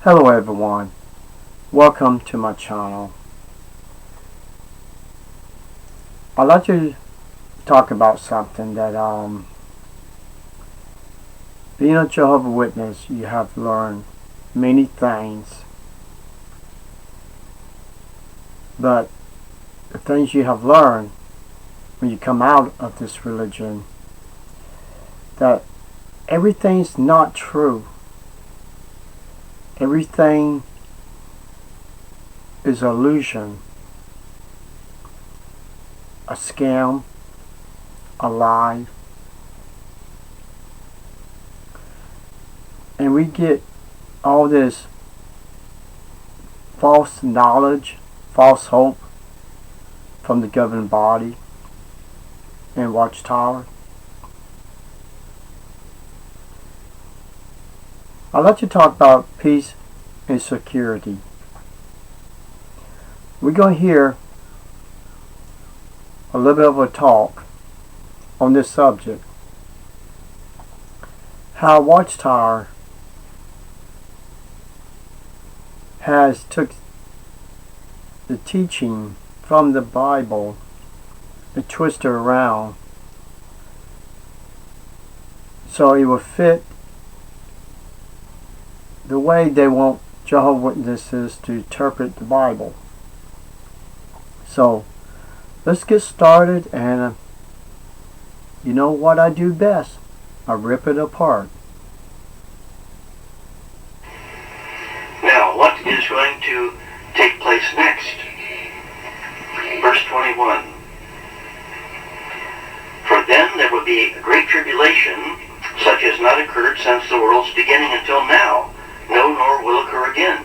Hello everyone, welcome to my channel. I'd like to talk about something that being a Jehovah Witness, you have learned many things, but the things you have learned when you come out of this religion, that everything's not true. Everything is an illusion, a scam, a lie. And we get all this false knowledge, false hope from the governing body and Watchtower. I'd like to talk about peace and security. We're going to hear a little bit of a talk on this subject. How Watchtower has took the teaching from the Bible and twisted it around so it will fit the way they want Jehovah's Witnesses to interpret the Bible. So let's get started, and you know what I do best? I rip it apart. Now, what is going to take place next? Verse 21. For then there will be a great tribulation, such as not occurred since the world's beginning until now, no, nor will occur again.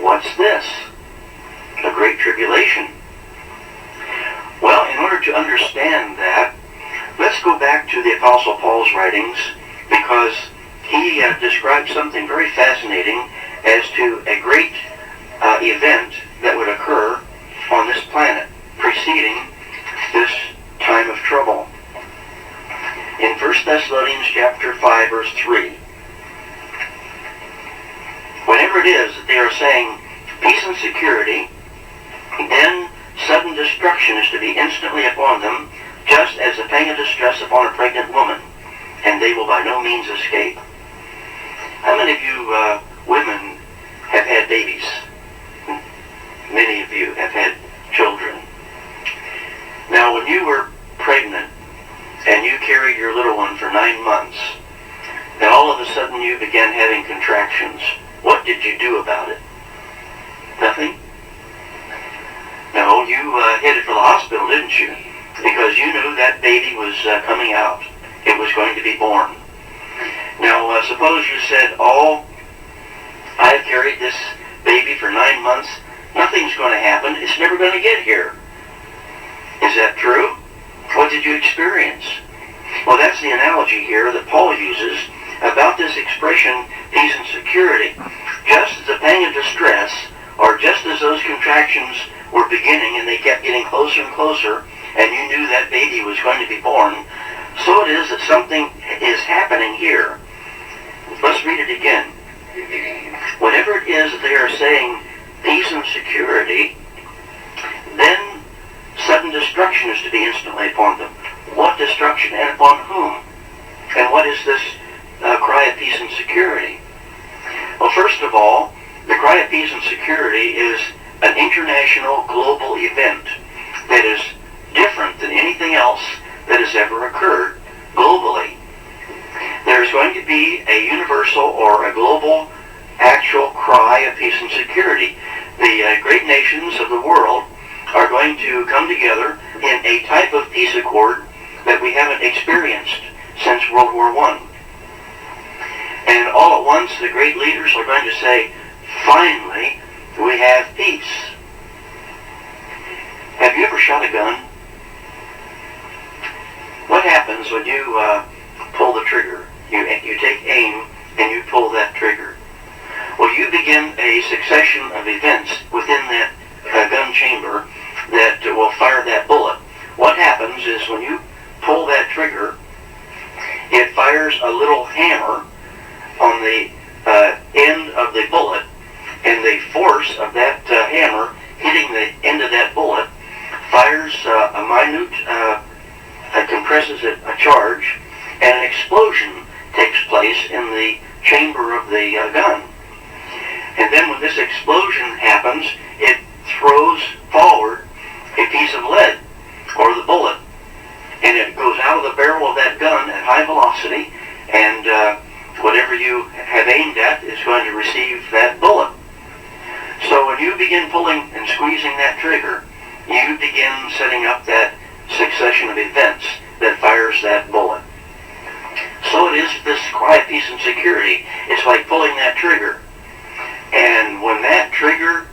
What's this? A great tribulation. Well, in order to understand that, let's go back to the Apostle Paul's writings, because he described something very fascinating as to a great event that would occur on this planet preceding this time of trouble. In 1 Thessalonians chapter 5, verse 3, whenever it is that they are saying peace and security, then sudden destruction is to be instantly upon them, just as a pang of distress upon a pregnant woman, and they will by no means escape. How many of you women have had babies? Many of you have had children. Now, when you were pregnant and you carried your little one for 9 months, then all of a sudden you began having contractions. What did you do about it? Nothing? No, you headed for the hospital, didn't you? Because you knew that baby was coming out. It was going to be born. Now, suppose you said, oh, I've carried this baby for 9 months. Nothing's going to happen. It's never going to get here. Is that true? What did you experience? Well, that's the analogy here that Paul uses about this expression, peace and security. Just as a pang of distress, or just as those contractions were beginning and they kept getting closer and closer, and you knew that baby was going to be born, so it is that something is happening here. Let's read it again. Whatever it is that they are saying, peace and security, then sudden destruction is to be instantly upon them. What destruction, and upon whom? And what is this cry of peace and security? Well, first of all, the cry of peace and security is an international global event that is different than anything else that has ever occurred globally. There's going to be a universal or a global actual cry of peace and security. The great nations of the world are going to come together in a type of peace accord that we haven't experienced since World War I. And all at once, the great leaders are going to say, finally, we have peace. Have you ever shot a gun? What happens when you pull the trigger? You take aim and you pull that trigger. Well, you begin a succession of events within that gun chamber that will fire that bullet. What happens is when you pull that trigger, it fires a little hammer on the end of the the gun. And then when this explosion happens, it throws forward a piece of lead, or the bullet, and it goes out of the barrel of that gun at high velocity, and whatever you have aimed at is going to receive that bullet. So when you begin pulling and squeezing that trigger, you begin setting up that succession of events that fires that bullet. So it is this quiet peace and security. It's like pulling that trigger. And when that trigger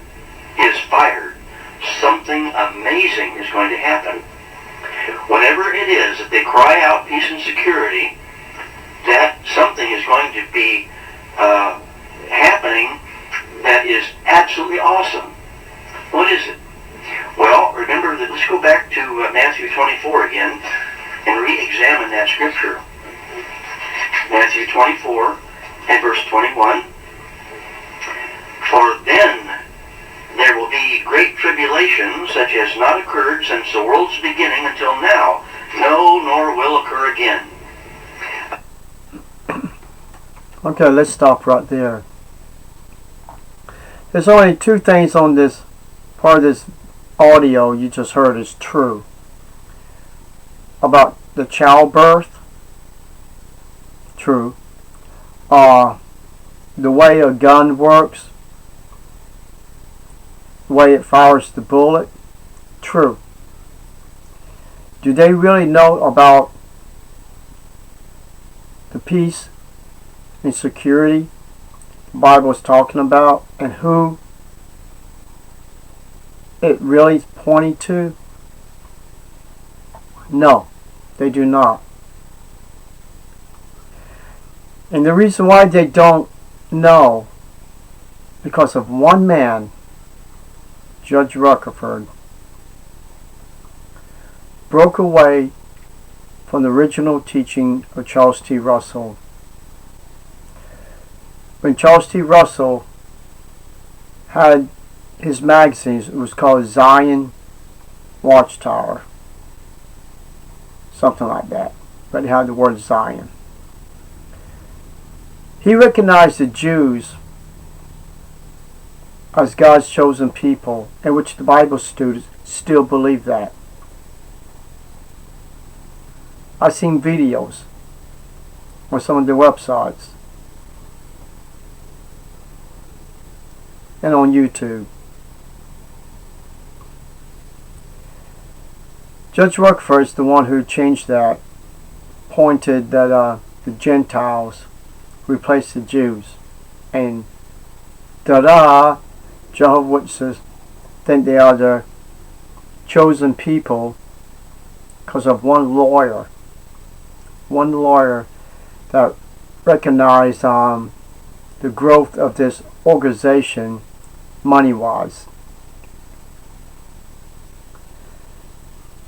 is fired, something amazing is going to happen. Whenever it is that they cry out peace and security, that something is going to be happening that is absolutely awesome. What is it? Well, remember that, let's go back to Matthew 24 again and re-examine that scripture. Matthew 24 and verse 21. For then there will be great tribulation, such as not occurred since the world's beginning until now, no, nor will occur again. Okay, let's stop right there. There's only two things on this part of this audio you just heard is true. About the childbirth, true. The way a gun works, the way it fires the bullet, true. Do they really know about the peace and security the Bible is talking about, and who it really is pointing to? No, they do not. And the reason why they don't know, because of one man, Judge Rutherford, broke away from the original teaching of Charles T. Russell. When Charles T. Russell had his magazines, it was called Zion Watchtower, something like that, but it had the word Zion. He recognized the Jews as God's chosen people, in which the Bible students still believe that. I've seen videos on some of their websites and on YouTube. Judge Rutherford is the one who changed that, pointed that the Gentiles replaced the Jews, and Jehovah Witnesses think they are the chosen people because of one lawyer that recognized the growth of this organization money-wise.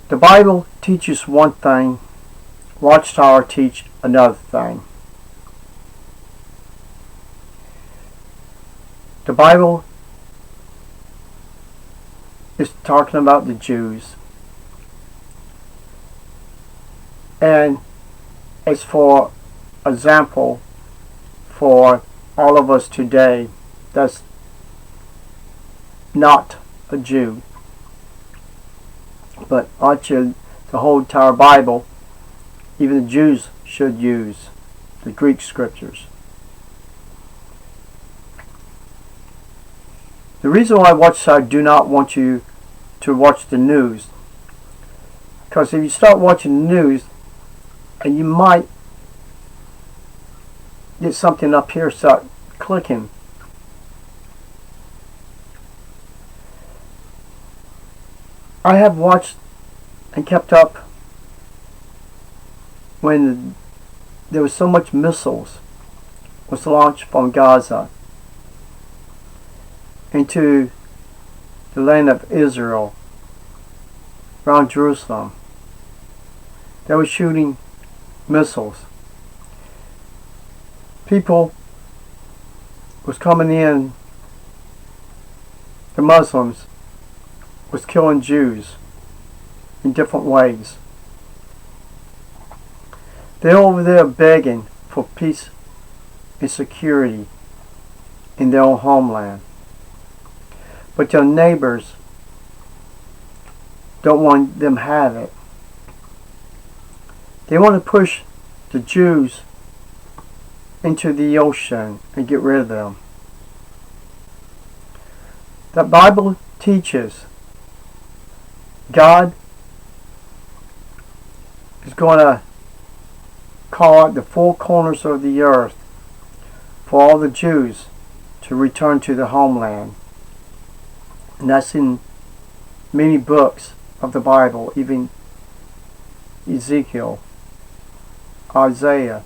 The Bible teaches one thing, Watchtower teach another thing. The Bible is talking about the Jews, and it's for example for all of us today that's not a Jew. But actually, the whole entire Bible, even the Jews should use the Greek scriptures. The reason why Watchtower do not want you to watch the news, because if you start watching the news, and you might get something up here start clicking. I have watched and kept up when there was so much missiles was launched from Gaza into the land of Israel, around Jerusalem. They were shooting missiles. People was coming in, the Muslims was killing Jews in different ways. They're over there begging for peace and security in their own homeland. But their neighbors don't want them to have it. They want to push the Jews into the ocean and get rid of them. The Bible teaches God is going to call out the four corners of the earth for all the Jews to return to the homeland. And that's in many books of the Bible, even Ezekiel, Isaiah.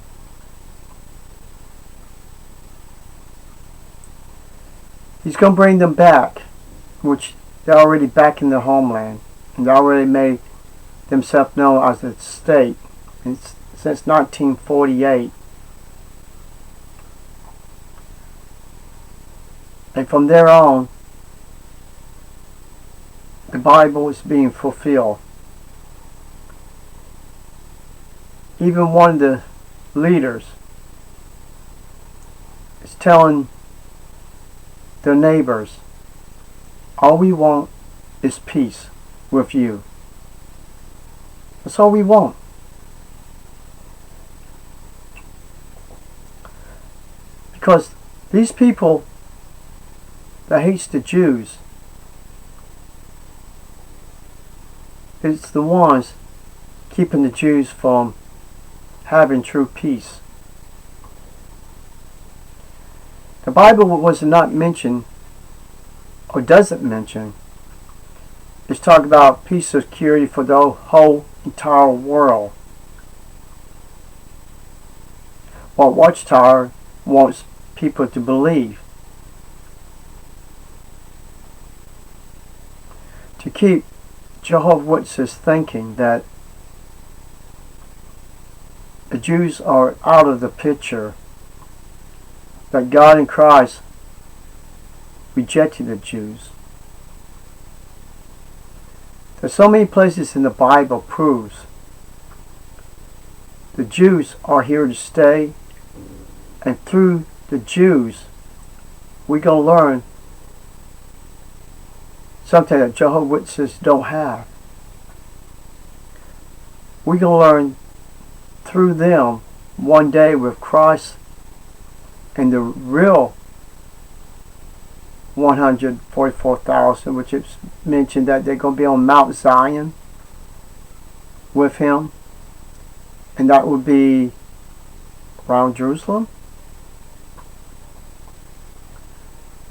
He's going to bring them back, which they're already back in their homeland, and they already made themselves known as a state since 1948. And from there on, the Bible is being fulfilled. Even one of the leaders is telling their neighbors, all we want is peace with you. That's all we want. Because these people that hates the Jews, it's the ones keeping the Jews from having true peace. The Bible was not mentioned, or doesn't mention, is talk about peace and security for the whole entire world. What Watchtower wants people to believe, to keep Jehovah's Witnesses thinking that the Jews are out of the picture, that God in Christ rejected the Jews. There's so many places in the Bible proves the Jews are here to stay, and through the Jews we're going to learn something that Jehovah's Witnesses don't have. We're going to learn through them one day with Christ and the real 144,000, which is mentioned that they're going to be on Mount Zion with him, and that would be around Jerusalem.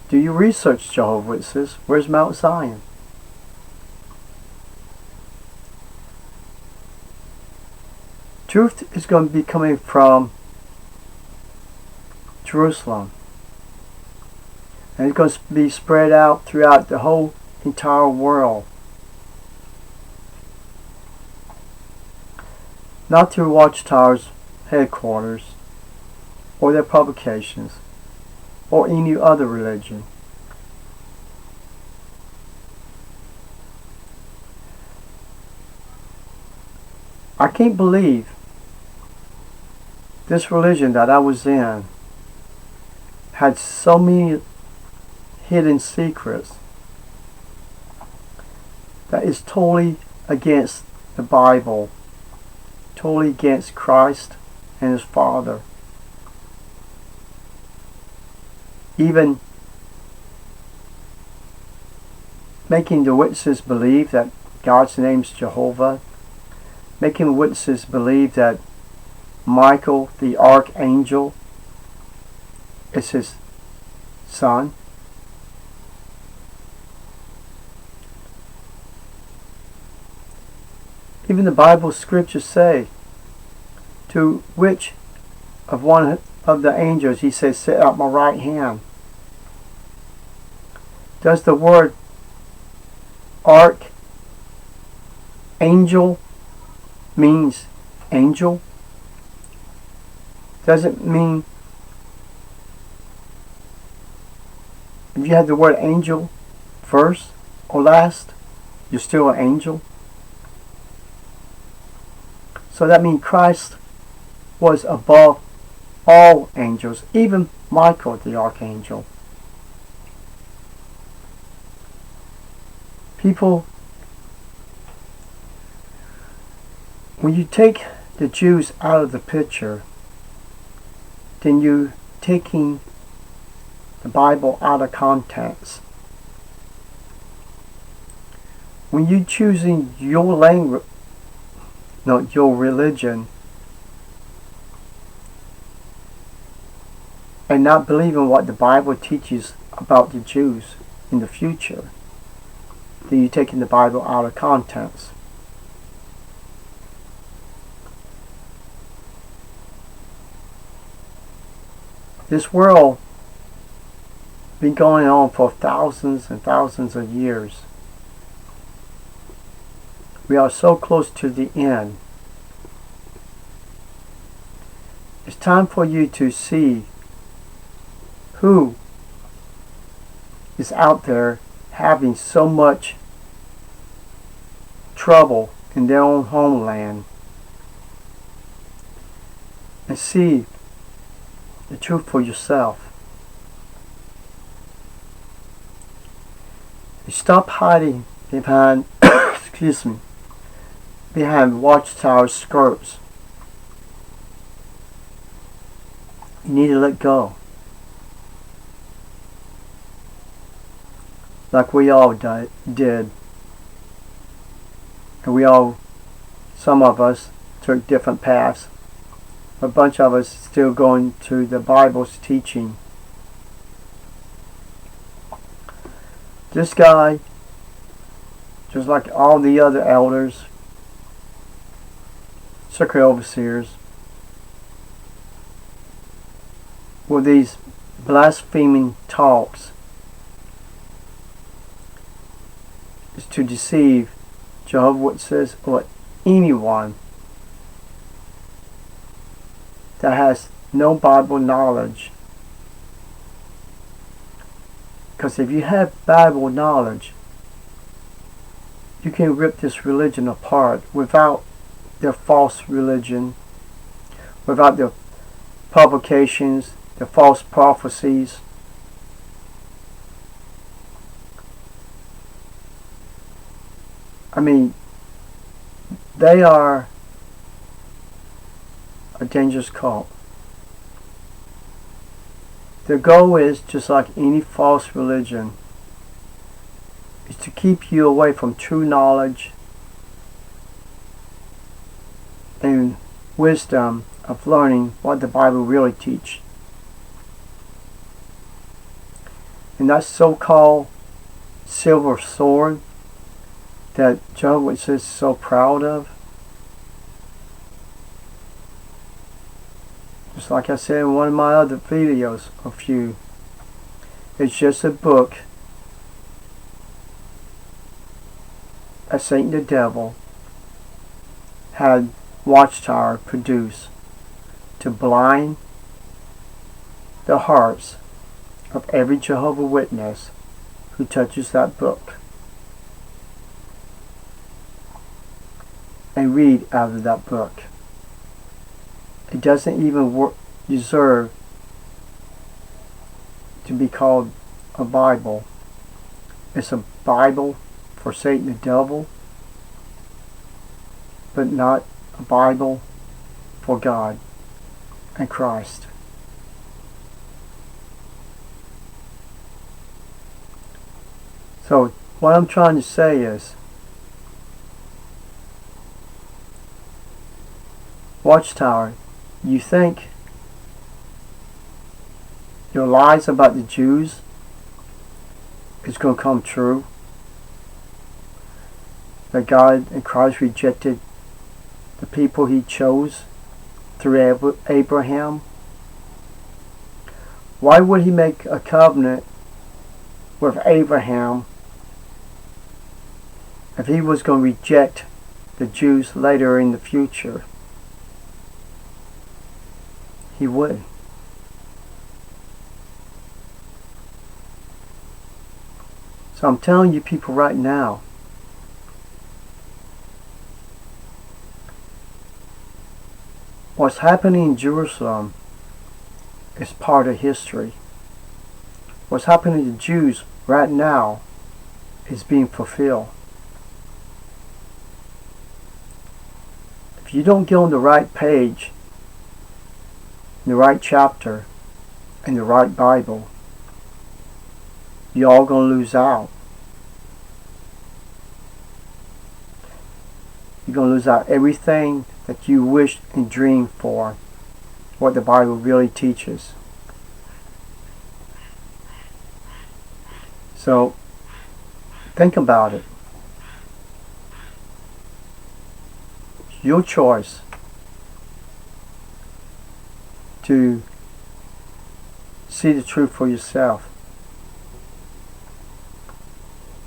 Do you research Jehovah's Witnesses? Where's Mount Zion? Truth is going to be coming from Jerusalem, and it's going to be spread out throughout the whole entire world. Not through Watchtower's headquarters, or their publications, or any other religion. I can't believe this religion that I was in had so many hidden secrets that is totally against the Bible, totally against Christ and His Father. Even making the witnesses believe that God's name's Jehovah, making the witnesses believe that Michael the archangel is his son. Even the Bible scriptures say, to which of one of the angels he says, sit at my right hand. Does the word archangel means angel? Does it mean, if you have the word angel first or last, you're still an angel? So that means Christ was above all angels, even Michael the archangel. People, when you take the Jews out of the picture, then you're taking the Bible out of context. When you're choosing your language, not your religion, and not believing what the Bible teaches about the Jews in the future, then you're taking the Bible out of context. This world been going on for thousands and thousands of years. We are so close to the end. It's time for you to see who is out there having so much trouble in their own homeland, and see the truth for yourself. You stop hiding behind excuse me, behind Watchtower skirts. You need to let go. Like we all did. And we all, some of us, took different paths. A bunch of us still going to the Bible's teaching. This guy, just like all the other elders, circuit overseers, with these blaspheming talks, is to deceive Jehovah Witnesses or anyone that has no Bible knowledge. Because if you have Bible knowledge, you can rip this religion apart without their false religion, without their publications, their false prophecies. I mean, they are a dangerous cult. Their goal is, just like any false religion, is to keep you away from true knowledge and wisdom of learning what the Bible really teaches. And that so-called silver sword that Jehovah is so proud of, just like I said in one of my other videos, a few, it's just a book that Satan the devil had Watchtower produce to blind the hearts of every Jehovah Witness who touches that book and read out of that book. It doesn't even deserve to be called a Bible. It's a Bible for Satan the devil, but not a Bible for God and Christ. So what I'm trying to say is, Watchtower, you think your lies about the Jews is going to come true? That God and Christ rejected the people He chose through Abraham? Why would He make a covenant with Abraham if He was going to reject the Jews later in the future? He would. So I'm telling you people right now, what's happening in Jerusalem is part of history. What's happening to Jews right now is being fulfilled. If you don't get on the right page, the right chapter, and the right Bible, you're all going to lose out. You're going to lose out everything that you wished and dreamed for, what the Bible really teaches. So, think about it. It's your choice to see the truth for yourself.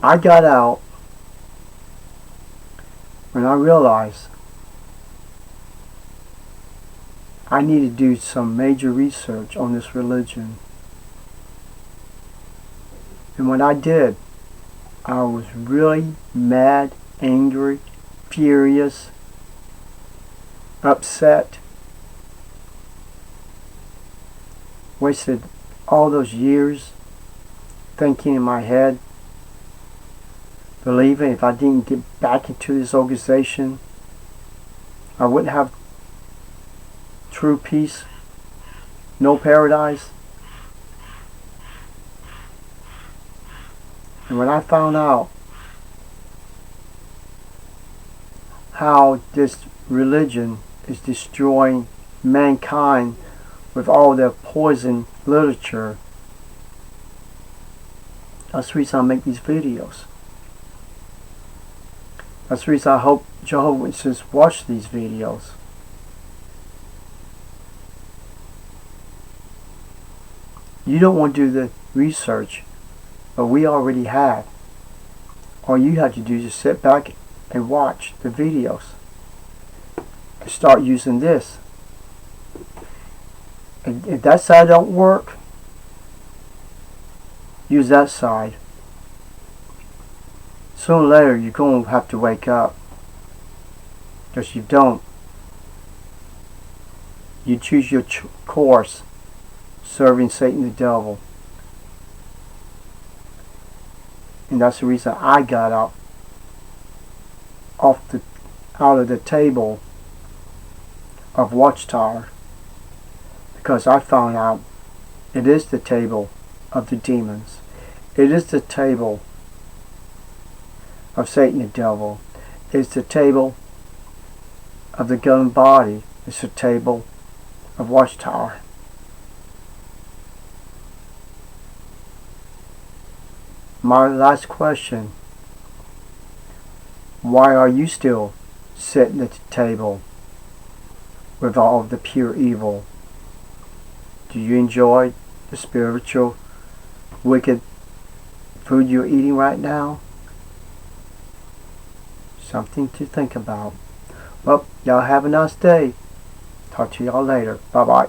I got out when I realized I needed to do some major research on this religion. And when I did, I was really mad, angry, furious, upset. Wasted all those years thinking in my head, believing if I didn't get back into this organization, I wouldn't have true peace, no paradise. And when I found out how this religion is destroying mankind with all their poison literature, that's the reason I make these videos. That's the reason I hope Jehovah's Witnesses watch these videos. You don't want to do the research, but we already have. All you have to do is just sit back and watch the videos and start using this. And if that side don't work, use that side. Sooner or later you're going to have to wake up. Because if you don't, you choose your course, serving Satan the devil. And that's the reason I got out of the table of Watchtower, because I found out it is the table of the demons. It is the table of Satan the devil. It's the table of the governing body. It's the table of Watchtower. My last question: why are you still sitting at the table with all of the pure evil? Do you enjoy the spiritual, wicked food you're eating right now? Something to think about. Well, y'all have a nice day. Talk to y'all later. Bye-bye.